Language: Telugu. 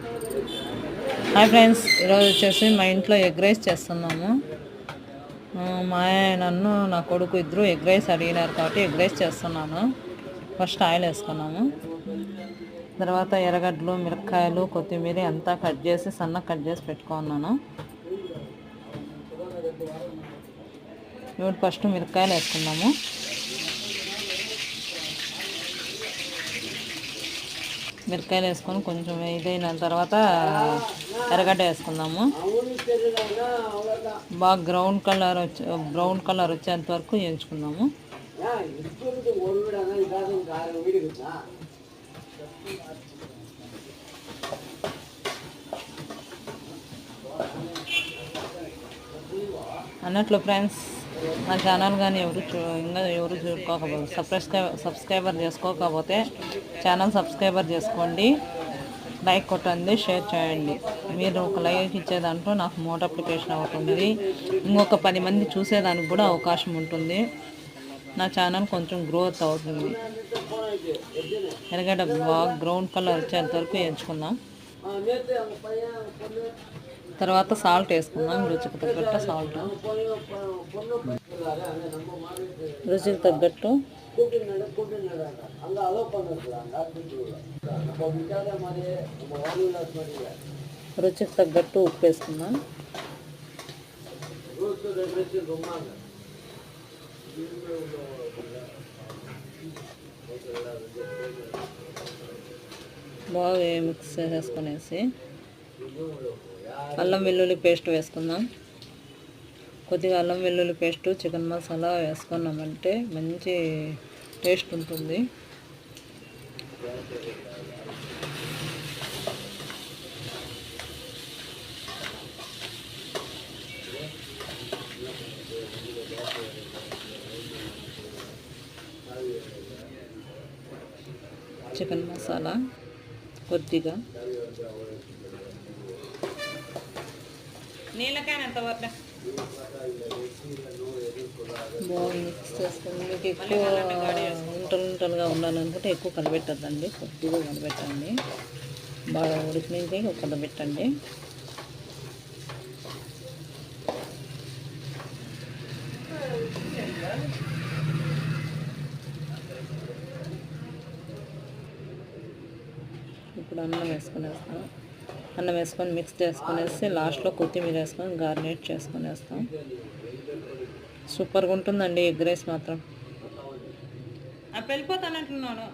హాయ్ ఫ్రెండ్స్, ఈరోజు వచ్చేసి మా ఇంట్లో ఎగ్ రైస్ చేస్తున్నాము. మా నన్ను నా కొడుకు ఇద్దరు ఎగ్ రైస్ అడిగినారు కాబట్టి ఎగ్ రైస్ చేస్తున్నాను. ఫస్ట్ ఆయిల్ వేసుకున్నాము. తర్వాత ఎర్రగడ్డలు, మిరపకాయలు, కొత్తిమీర అంతా కట్ చేసి సన్నగా కట్ చేసి పెట్టుకున్నాను. ఇప్పుడు ఫస్ట్ మిరపకాయలు వేసుకున్నాము. మిరపకాయలు వేసుకొని కొంచెం ఇదైన తర్వాత ఎర్రగడ్డ వేసుకుందాము. బాగా బ్రౌన్ కలర్ వచ్చేంత వరకు వేయించుకుందాము. అన్నట్లు ఫ్రెండ్స్, నా ఛానల్ కానీ ఎవరు చూడుకోకపోతే సబ్స్క్రైబర్ చేసుకోకపోతే ఛానల్ సబ్స్క్రైబర్ చేసుకోండి, లైక్ కొట్టండి, షేర్ చేయండి. మీరు ఒక లైక్ ఇచ్చేదాంట్లో నాకు మోటివేషన్ అవుతుంది, ఇంకొక 10 మంది చూసేదానికి కూడా అవకాశం ఉంటుంది. నా ఛానల్ కొంచెం గ్రోత్ అవుతుంది. ఎర్రగడ్డ బాగా బ్రౌన్ కలర్ వచ్చేంత వరకు వేయించుకుందాం. తర్వాత సాల్ట్ వేసుకుందాం, రుచికి తగ్గట్టు సాల్ట్. రుచికి తగ్గట్టు ఉప్పు వేసుకుందాం. బాగా మిక్స్ చేసేసుకునేసి అల్లం వెల్లుల్లి పేస్ట్ వేసుకుందాం. కొద్దిగా అల్లం వెల్లుల్లి పేస్టు, చికెన్ మసాలా వేసుకున్నామంటే మంచి టేస్ట్ ఉంటుంది. చికెన్ మసాలా కొద్దిగా బాగా మిక్స్ చేసుకుని, మీకు ఎక్కువ ఉంటలుగా ఉండాలనుకుంటే ఎక్కువ కలబెట్టద్దండి, కొద్దిగా కలబెట్టండి. బాగా ఉడికినాక కలబెట్టండి. ఇప్పుడు అన్నం వేసుకునేస్తాం. అన్నం వేసుకొని మిక్స్ చేసుకునేసి లాస్ట్లో కొత్తిమీర వేసుకొని గార్నిష్ చేసుకునేస్తాం. సూపర్గా ఉంటుందండి ఎగ్ రైస్ మాత్రం. వెళ్ళిపోతానంటున్నాను.